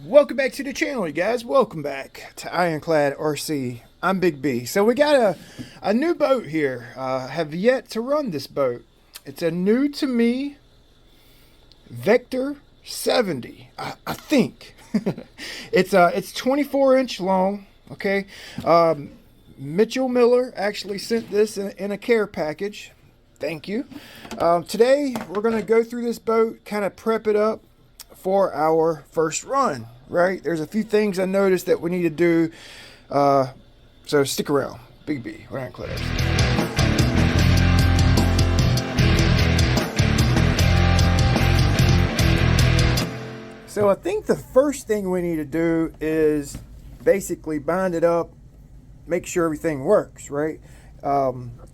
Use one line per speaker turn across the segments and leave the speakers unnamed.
Welcome back to the channel, you guys. Welcome back to Ironclad RC. I'm Big B. So we got a new boat here. Have yet to run this boat. It's a new to me Vector 70. I think it's 24-inch long. Okay, Mitchell Miller actually sent this in a care package. Thank you. Today we're gonna go through this boat, kind of prep it up for our first run. Right, there's a few things I noticed that we need to do, so stick around. Big B, we're Ironclad. So I think the first thing we need to do is basically bind it up, make sure everything works, right?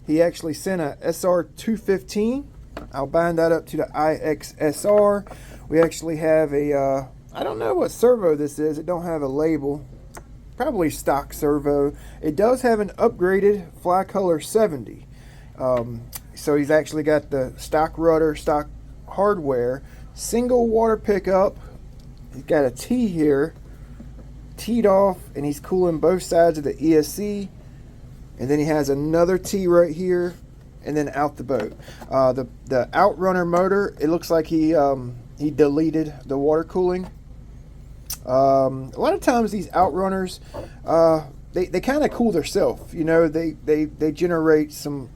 He actually sent a SR 215. I'll bind that up to the IXSR. We actually have a I don't know what servo this is. It don't have a label. Probably stock servo. It does have an upgraded Fly Color 70. So he's actually got the stock rudder, stock hardware, single water pickup. He's got a T here, teed off, and he's cooling both sides of the ESC. And then he has another T right here, and then out the boat. The Outrunner motor, it looks like he deleted the water cooling. A lot of times these Outrunners, they kind of cool themselves. You know, they generate some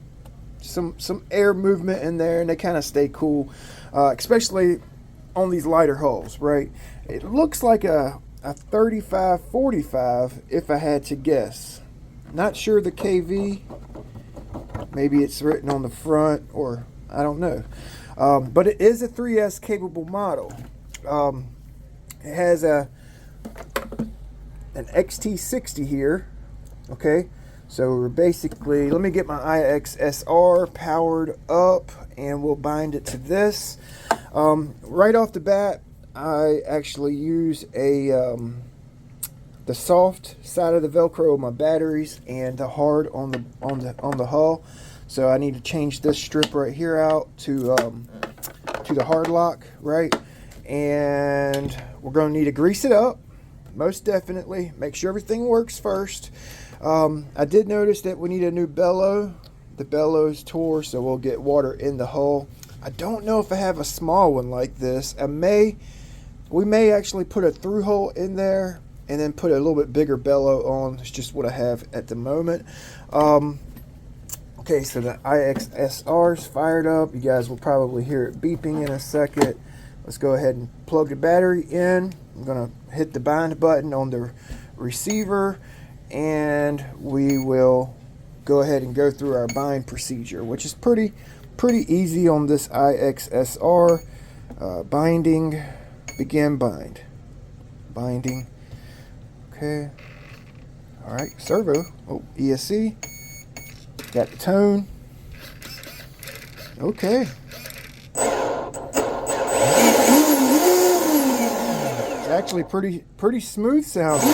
air movement in there, and they kind of stay cool, especially on these lighter hulls, right? It looks like a 35-45 if I had to guess. Not sure the KV. Maybe it's written on the front, or I don't know. But it is a 3S capable model. It has an XT60 here. Okay, so we're basically, let me get my IXSR powered up and we'll bind it to this. Right off the bat, I actually use the soft side of the Velcro of my batteries and the hard on the hull. So I need to change this strip right here out to the hard lock, right? And we're going to need to grease it up, most definitely. Make sure everything works first. I did notice that we need a new bellow. The bellow's tore, so we'll get water in the hull. I don't know if I have a small one like this. We may actually put a through hole in there and then put a little bit bigger bellow on. It's just what I have at the moment. Okay, so the IXSR is fired up. You guys will probably hear it beeping in a second. Let's go ahead and plug the battery in. I'm going to hit the bind button on the receiver, and we will go ahead and go through our bind procedure, which is pretty easy on this IXSR. Binding, begin bind. Binding. Okay. All right, servo. Oh, ESC. Got the tone. Okay. It's actually pretty smooth sounding.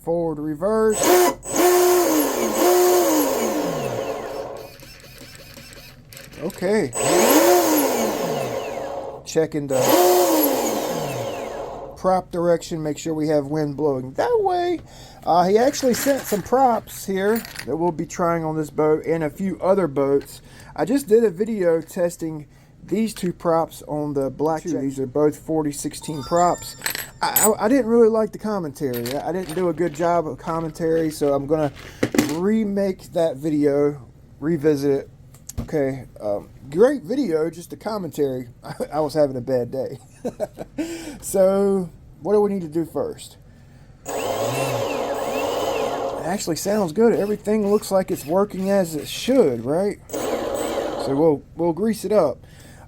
Forward, reverse. Okay. Checking the prop direction, make sure we have wind blowing that way. He actually sent some props here that we'll be trying on this boat and a few other boats. I just did a video testing these two props on the blackjack. These are both 40-16 props. I didn't really like the commentary. I didn't do a good job of commentary, so I'm gonna remake that video, revisit it. Okay, great video, just the commentary. I was having a bad day. So, what do we need to do first? It actually sounds good. Everything looks like it's working as it should, right? So we'll grease it up.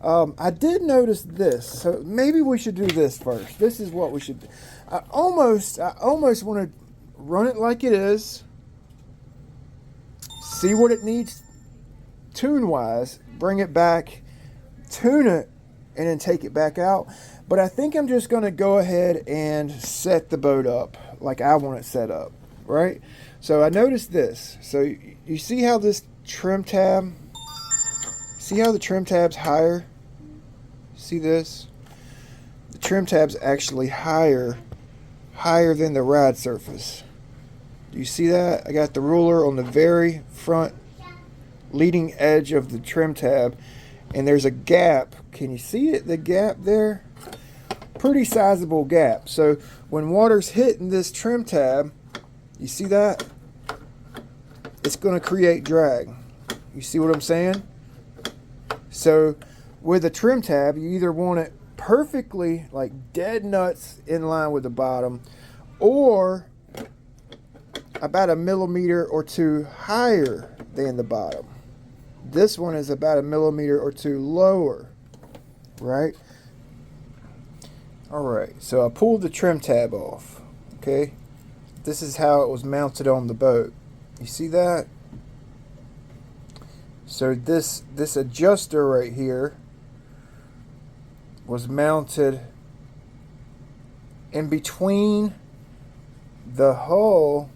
I did notice this, so maybe we should do this first. This is what we should do. I almost want to run it like it is, see what it needs tune-wise, bring it back, tune it, and then take it back out. But I think I'm just going to go ahead and set the boat up like I want it set up, right? So I noticed this. So you see how this trim tab, see how the trim tab's higher? See this? The trim tab's actually higher than the ride surface. Do you see that? I got the ruler on the very front leading edge of the trim tab, and there's a gap. Can you see it? The gap there? Pretty sizable gap. So when water's hitting this trim tab, you see that? It's going to create drag. You see what I'm saying? So with a trim tab, you either want it perfectly, like dead nuts in line with the bottom, or about 1 millimeter or 2 higher than the bottom. This one is about 1 millimeter or 2 lower, right? All right, so I pulled the trim tab off, okay? This is how it was mounted on the boat. You see that? So this adjuster right here was mounted in between the hull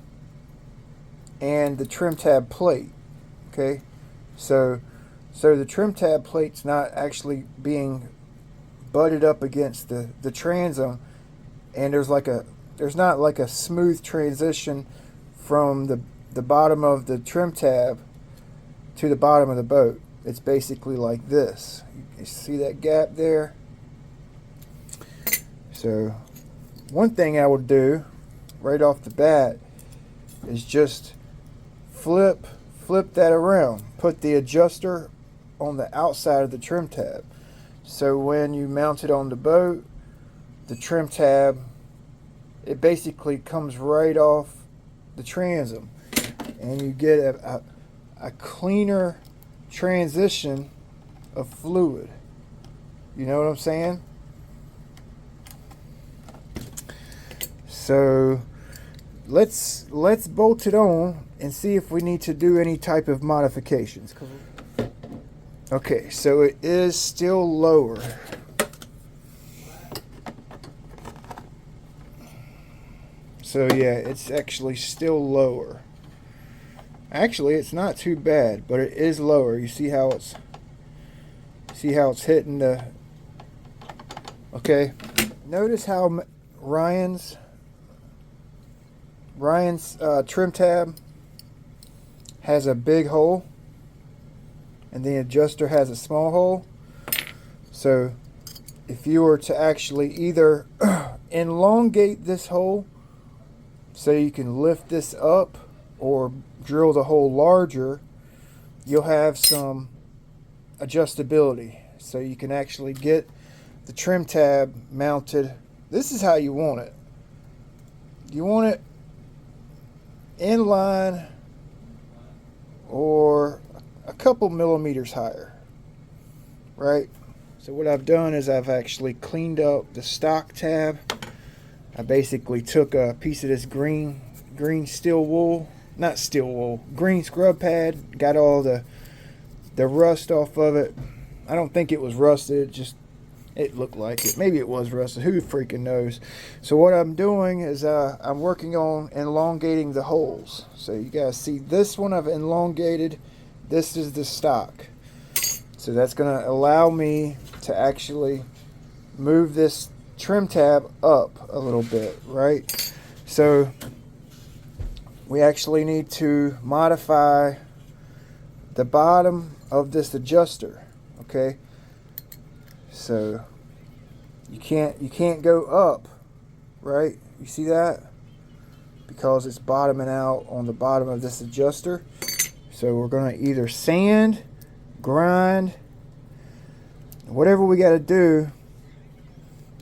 and the trim tab plate. Okay, so the trim tab plate's not actually being butted up against the transom, and there's not like a smooth transition from the bottom of the trim tab to the bottom of the boat. It's basically like this. You see that gap there? So one thing I would do right off the bat is just flip that around. Put the adjuster on the outside of the trim tab. So when you mount it on the boat, the trim tab, it basically comes right off the transom, and you get a cleaner transition of fluid. You know what I'm saying? So let's bolt it on and see if we need to do any type of modifications. Okay, so it is still lower. So yeah, it's actually still lower. Actually, it's not too bad, but it is lower. You see how it's hitting the... Okay, notice how Ryan's trim tab has a big hole, and the adjuster has a small hole. So if you were to actually either elongate this hole so you can lift this up, or drill the hole larger, you'll have some adjustability, so you can actually get the trim tab mounted. This is how you want it. You want it in line or a couple millimeters higher, right? So what I've done is I've actually cleaned up the stock tab. I basically took a piece of this green steel wool, not steel wool, green scrub pad, got all the rust off of it. I don't think it was rusted, it looked like it. Maybe it was rusted, who freaking knows. So what I'm doing is I'm working on elongating the holes. So you guys see this one I've elongated. This is the stock. So that's going to allow me to actually move this trim tab up a little bit, right? So we actually need to modify the bottom of this adjuster, okay? So you can't go up, right? You see that? Because it's bottoming out on the bottom of this adjuster. So we're going to either sand, grind, whatever we got to do.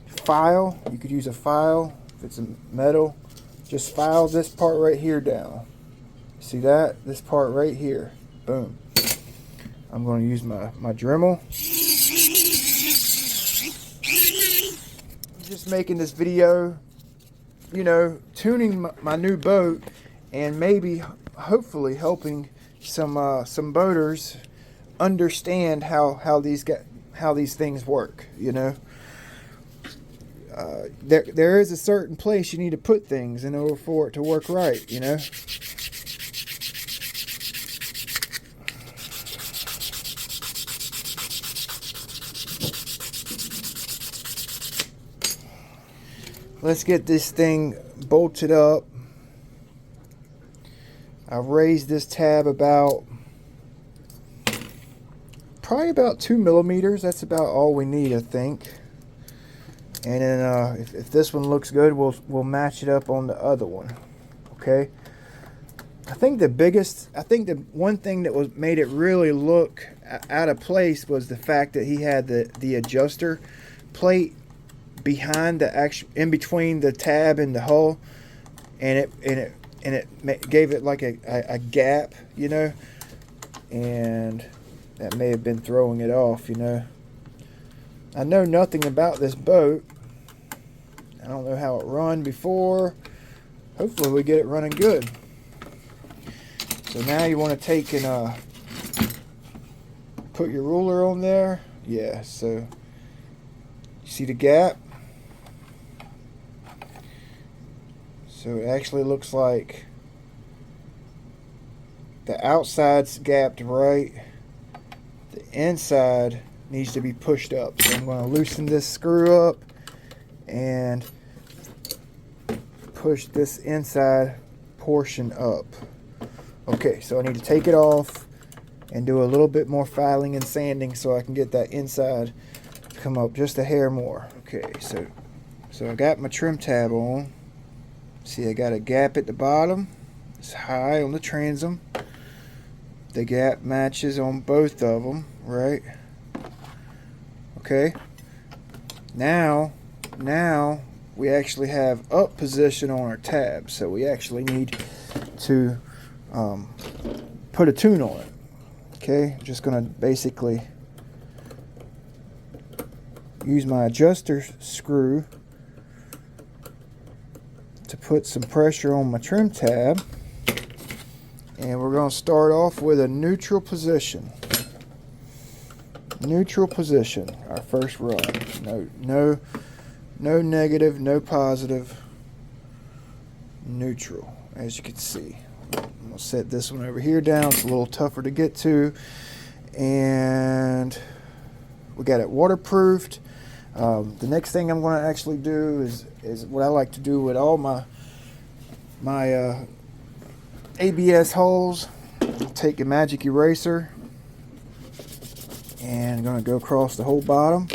File, you could use a file if it's a metal. Just file this part right here down. See that? This part right here. Boom. I'm going to use my Dremel. Just making this video, you know, tuning my new boat, and maybe hopefully helping some boaters understand how these things work, you know. There is a certain place you need to put things in order for it to work right, you know. let's get this thing bolted up. I raised this tab probably about 2 millimeters. That's about all we need, I think. And then if this one looks good, we'll match it up on the other one. Okay. I think the one thing that made it really look out of place was the fact that he had the adjuster plate behind in between the tab and the hull, and it gave it like a gap, you know, and that may have been throwing it off, you know. I know nothing about this boat. I don't know how it run before. Hopefully we get it running good. So now you want to take and put your ruler on there. Yeah, so you see the gap? So it actually looks like the outside's gapped right. The inside needs to be pushed up. So I'm going to loosen this screw up and push this inside portion up. Okay, so I need to take it off and do a little bit more filing and sanding so I can get that inside to come up just a hair more. Okay, so I got my trim tab on. See, I got a gap at the bottom. It's high on the transom. The gap matches on both of them, right? Okay. Now we actually have up position on our tab, so we actually need to put a tune on it. Okay, I'm just gonna basically use my adjuster screw to put some pressure on my trim tab, and we're going to start off with a neutral position. Neutral position, our first run. No negative, no positive. Neutral, as you can see. I'm going to set this one over here down. It's a little tougher to get to, and we got it waterproofed. The next thing I'm going to actually do is what I like to do with all my ABS holes. I'll take a magic eraser and I'm going to go across the whole bottom.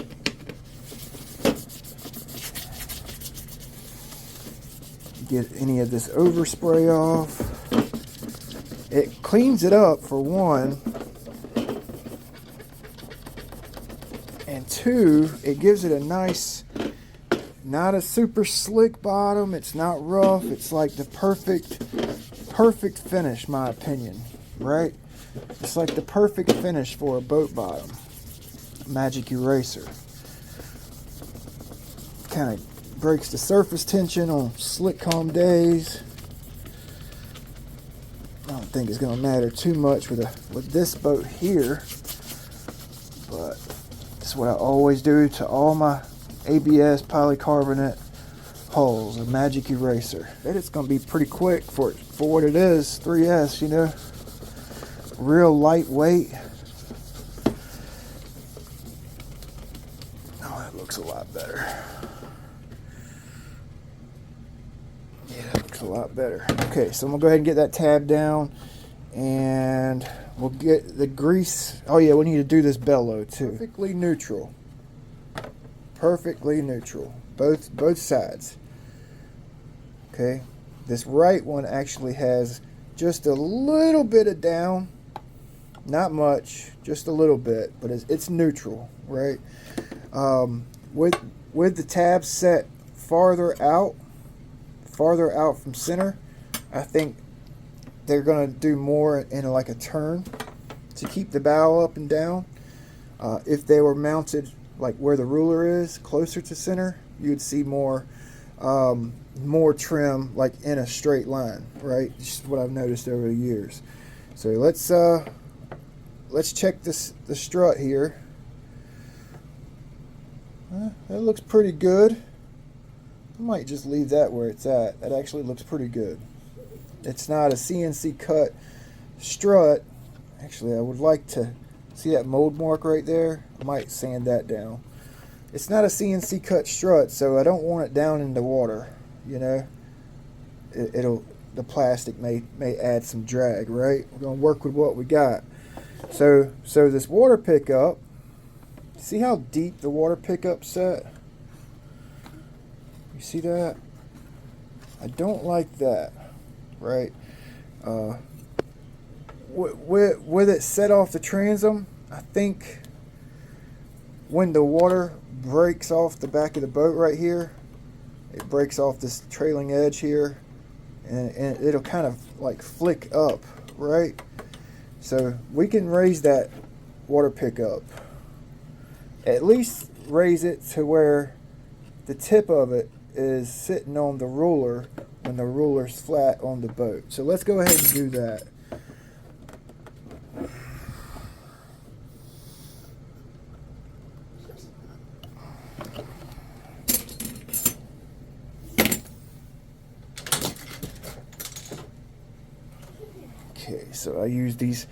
Get any of this overspray off. It cleans it up for one, and two, it gives it a nice, not a super slick bottom. It's not rough. It's like the perfect finish, my opinion, right? It's like the perfect finish for a boat bottom. Magic eraser. Kind of breaks the surface tension on slick calm days. I don't think it's going to matter too much with this boat here, but that's what I always do to all my ABS polycarbonate holes, a magic eraser. And it's going to be pretty quick for what it is, 3S, you know. Real lightweight. Oh, that looks a lot better. Yeah, that looks a lot better. Okay, so I'm going to go ahead and get that tab down, and we'll get the grease. Oh yeah, we need to do this bellow too. Perfectly neutral. Perfectly neutral. Both sides. Okay, this right one actually has just a little bit of down. Not much, just a little bit, but it's neutral, right? With the tabs set farther out from center, I think they're gonna do more in like a turn to keep the bow up and down. If they were mounted like where the ruler is, closer to center, you'd see more trim, like in a straight line, right? Just what I've noticed over the years. So let's check the strut here. That looks pretty good. I might just leave that where it's at. That actually looks pretty good. It's not a CNC cut strut. Actually, I would like to see that mold mark right there. I might sand that down. it's not a CNC cut strut, so I don't want it down in the water, you know. The plastic may add some drag, right? We're gonna work with what we got. So this water pickup, see how deep the water pickup set? You see that? I don't like that, right? With it set off the transom, I think when the water breaks off the back of the boat right here, it breaks off this trailing edge here, and it'll kind of like flick up, right? So we can raise that water pickup, at least raise it to where the tip of it is sitting on the ruler when the ruler's flat on the boat. So let's go ahead and do that. Okay, so I use these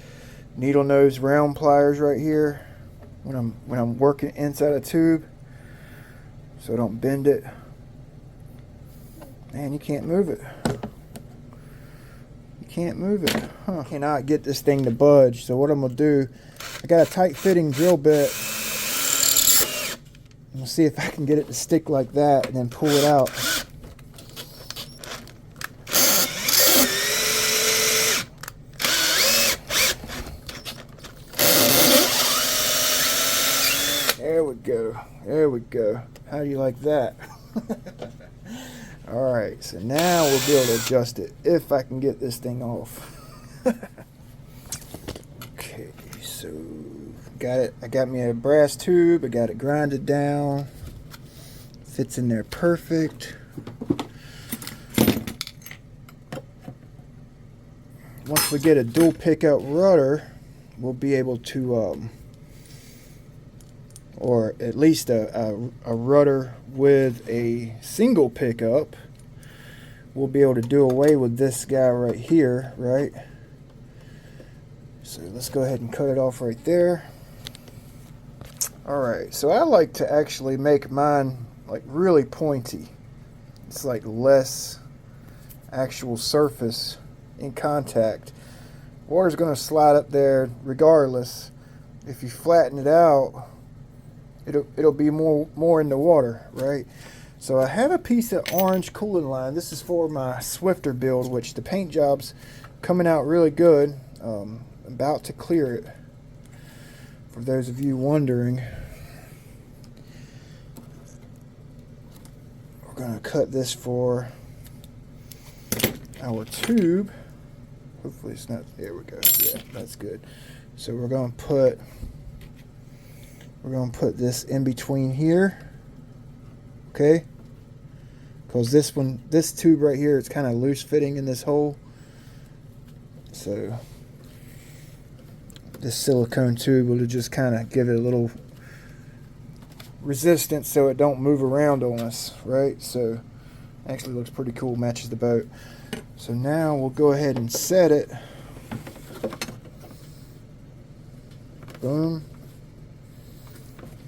needle nose round pliers right here when I'm working inside a tube, so I don't bend it. Man, you can't move it. You can't move it. Huh. Cannot get this thing to budge. So what I'm gonna do, I got a tight fitting drill bit. I'm gonna see if I can get it to stick like that and then pull it out. There we go. There we go. How do you like that? Alright, so now we'll be able to adjust it if I can get this thing off. Okay, so got it. I got me a brass tube. I got it grinded down. Fits in there perfect. Once we get a dual pickup rudder, we'll be able to or at least a rudder with a single pickup, we'll be able to do away with this guy right here, right? So let's go ahead and cut it off right there. Alright, so I like to actually make mine like really pointy. It's like less actual surface in contact. Water's going to slide up there regardless. If you flatten it out, it'll be more in the water, right? So I have a piece of orange cooling line. This is for my Swifter build, which the paint job's coming out really good. About to clear it, for those of you wondering. We're gonna cut this for our tube. Hopefully it's not, there we go. Yeah, that's good. So we're gonna put this in between here, okay? Because this tube right here, it's kind of loose fitting in this hole. So this silicone tube will just kind of give it a little resistance so it don't move around on us, right? So actually looks pretty cool, matches the boat. So now we'll go ahead and set it. Boom.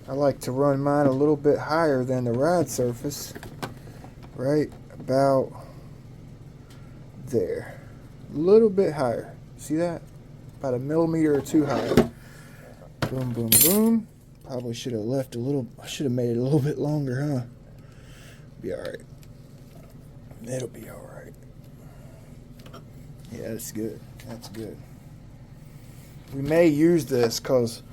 I like to run mine a little bit higher than the ride surface, right about there, a little bit higher. See that? About a millimeter or two higher. Boom, boom, boom. Probably should have left a little, I should have made it a little bit longer, huh? Be all right. It'll be all right. Yeah, that's good. That's good. We may use this because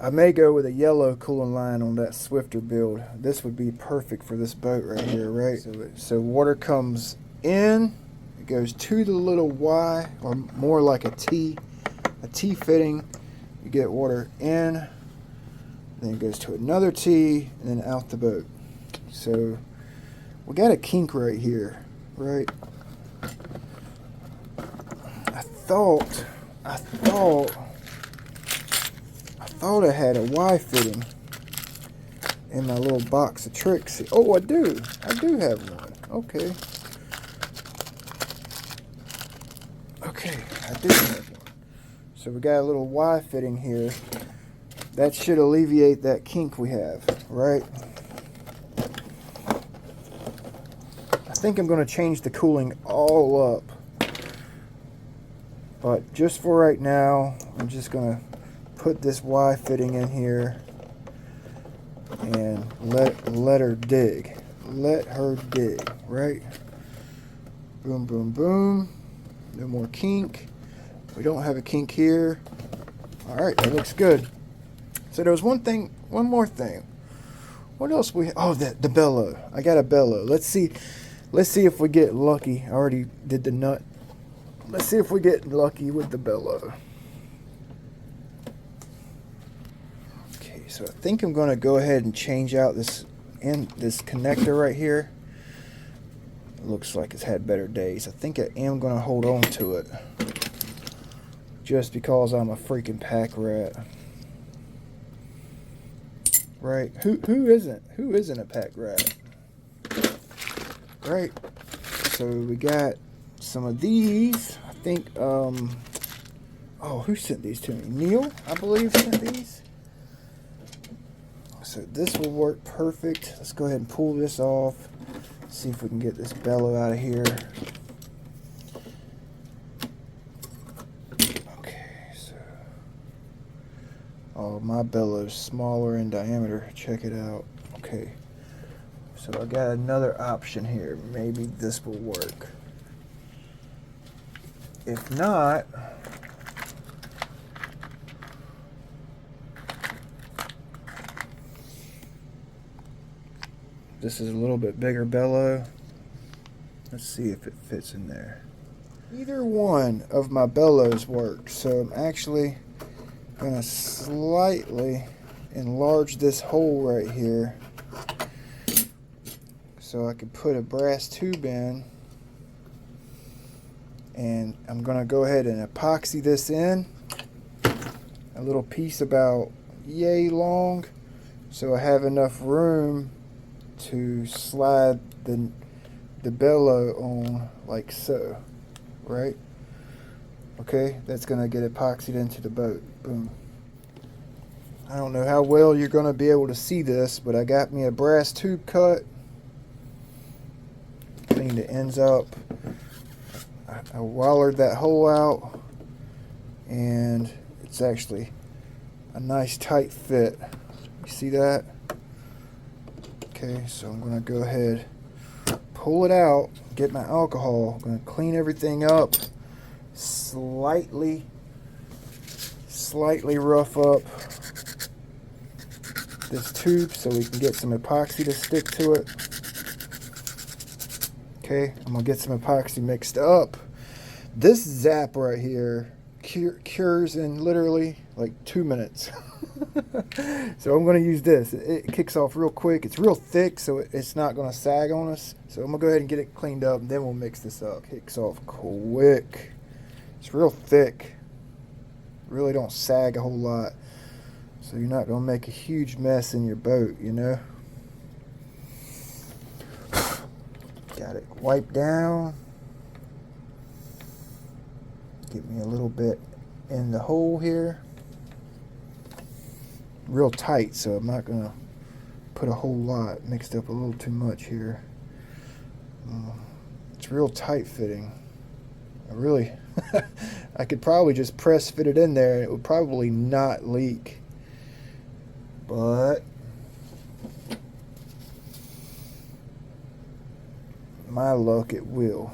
I may go with a yellow cooling line on that Swifter build. This would be perfect for this boat right here, right? So water comes in, it goes to the little Y, or more like a T fitting. You get water in, then it goes to another T, and then out the boat. So we got a kink right here, right? I thought I had a Y fitting in my little box of tricks. Oh, I do have one. Okay, I do have one. So we got a little Y fitting here. that should alleviate that kink we have, right? I think I'm going to change the cooling all up. But just for right now, I'm just going to put this Y fitting in here and let her dig. Let her dig, right? Boom, boom, boom. No more kink. We don't have a kink here. All right, that looks good. So there was one more thing. What else oh, the bellow. I got a bellow. Let's see if we get lucky. I already did the nut. Let's see if we get lucky with the bellow. Okay, so I think I'm going to go ahead and change out this connector right here. It looks like it's had better days. I think I am going to hold on to it just because I'm a freaking pack rat. Right? Who isn't a pack rat? Right? So we got some of these. I think oh, who sent these to me? Neil, I believe, sent these. So this will work perfect. Let's go ahead and pull this off. See if we can get this bellow out of here. Okay, so oh, my bellow's smaller in diameter. Check it out. Okay, so I got another option here. Maybe this will work. If not, this is a little bit bigger bellow. Let's see if it fits in there. Either one of my bellows works, so I'm actually going to slightly enlarge this hole right here so I can put a brass tube in, and I'm going to go ahead and epoxy this in, a little piece about yay long, so I have enough room to slide the bellow on like so, right? Okay, that's gonna get epoxied into the boat. Boom. I don't know how well you're gonna be able to see this, but I got me a brass tube cut, cleaned the ends up, I wallered that hole out, and it's actually a nice tight fit. You see that? Okay, so I'm going to go ahead, pull it out, get my alcohol. I'm going to clean everything up, slightly rough up this tube so we can get some epoxy to stick to it. Okay, I'm going to get some epoxy mixed up. This zap right here cures in literally like 2 minutes. So I'm going to use this. It kicks off real quick. It's real thick, so it's not going to sag on us. So I'm going to go ahead and get it cleaned up, and then we'll mix this up. Kicks off quick. It's real thick. Really don't sag a whole lot. So you're not going to make a huge mess in your boat, you know. Got it wiped down. Get me a little bit in the hole here. Real tight, so I'm not going to put a whole lot. Mixed up a little too much here. It's real tight fitting. I could probably just press fit it in there and it would probably not leak. But my luck, it will.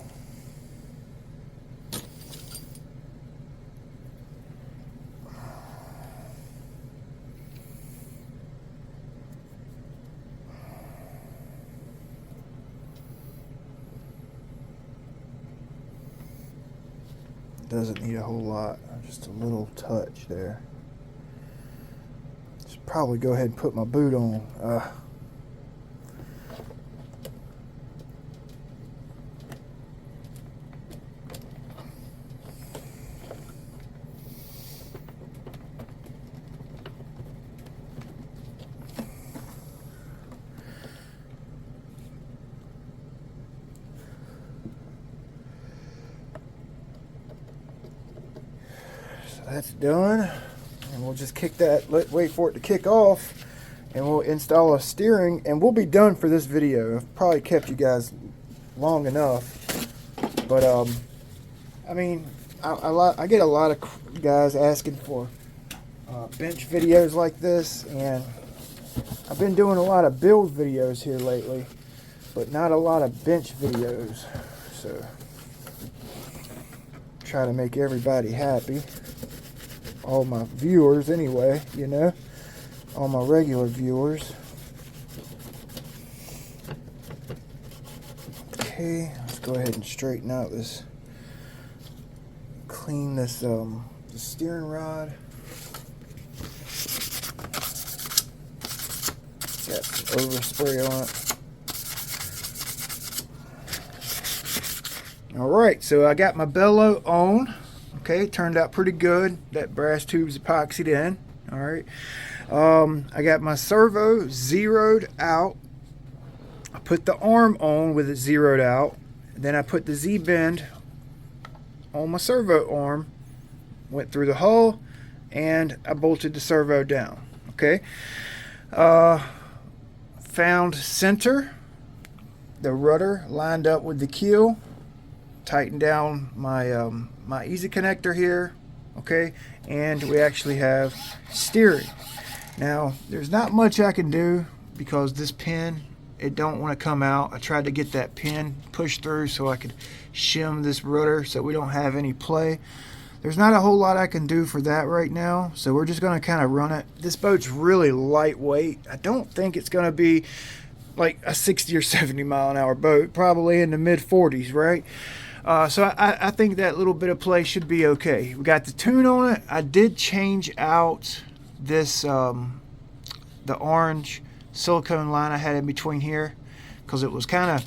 Doesn't need a whole lot, just a little touch there. Should probably go ahead and put my boot on. That's done, and we'll just kick that, wait for it to kick off, and we'll install a steering, and we'll be done for this video. I've probably kept you guys long enough, but I mean, I get a lot of guys asking for bench videos like this, and I've been doing a lot of build videos here lately, but not a lot of bench videos. So try to make everybody happy, all my viewers anyway, you know, all my regular viewers. Okay, let's go ahead and straighten out this, clean this the steering rod. Got some overspray on it. Alright, so I got my bellow on. Okay, turned out pretty good. That brass tube's epoxied in. Alright. I got my servo zeroed out. I put the arm on with it zeroed out. Then I put the Z-bend on my servo arm. Went through the hull, and I bolted the servo down. Okay. Found center, the rudder lined up with the keel, tightened down my my easy connector here, okay, and we actually have steering. Now there's not much I can do because this pin, it don't want to come out. I tried to get that pin pushed through so I could shim this rudder so we don't have any play. There's not a whole lot I can do for that right now, so we're just going to kind of run it. This boat's really lightweight. I don't think it's going to be like a 60 or 70 mile an hour boat, probably in the mid 40s, right? So I think that little bit of play should be okay. We got the tune on it. I did change out this the orange silicone line I had in between here because it was kind of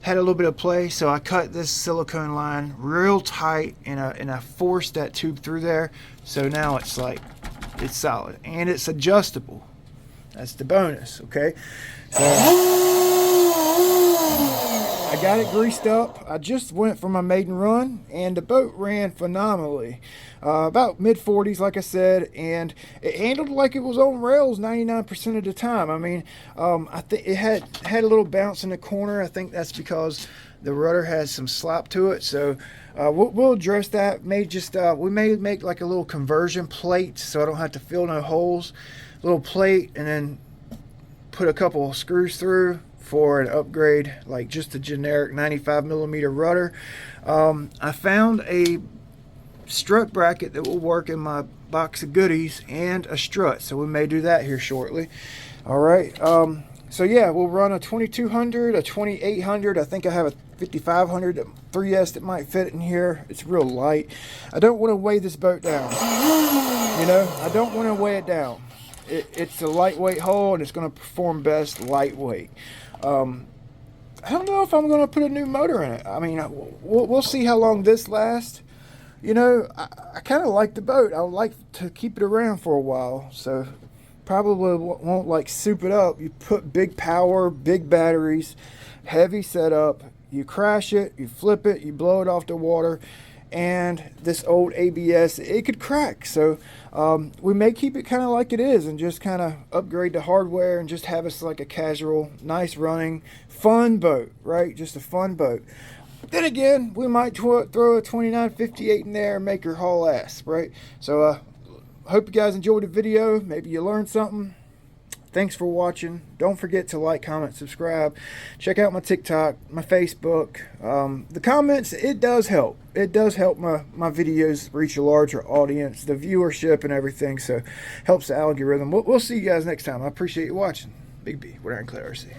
had a little bit of play, so I cut this silicone line real tight and I forced that tube through there, so now it's like it's solid and it's adjustable. That's the bonus. Okay, so I got it greased up. I just went for my maiden run and the boat ran phenomenally. About mid 40s, like I said, and it handled like it was on rails 99% of the time. I mean, I think it had a little bounce in the corner. I think that's because the rudder has some slop to it. So we'll address that. We may make like a little conversion plate so I don't have to fill no holes. Little plate, and then put a couple of screws through for an upgrade, like just a generic 95mm rudder. I found a strut bracket that will work in my box of goodies and a strut, so we may do that here shortly. All right, so yeah, we'll run a 2200, a 2800. I think I have a 5500 3S that might fit in here. It's real light. I don't want to weigh this boat down, you know, I don't want to weigh it down. It's a lightweight hull and it's going to perform best lightweight. I don't know if I'm going to put a new motor in it. I mean, we'll see how long this lasts. You know, I kind of like the boat. I would like to keep it around for a while, so probably won't like soup it up. You put big power, big batteries, heavy setup, you crash it, you flip it, you blow it off the water, and this old ABS, it could crack. So we may keep it kind of like it is and just kind of upgrade the hardware and just have us like a casual, nice running, fun boat, right? Just a fun boat. Then again, we might throw a 2958 in there and make her haul ass, right? So hope you guys enjoyed the video. Maybe you learned something. Thanks for watching. Don't forget to like, comment, subscribe. Check out my TikTok, my Facebook. The comments, it does help. It does help my videos reach a larger audience, the viewership and everything. So helps the algorithm. We'll see you guys next time. I appreciate you watching. Big B with Ironclad RC.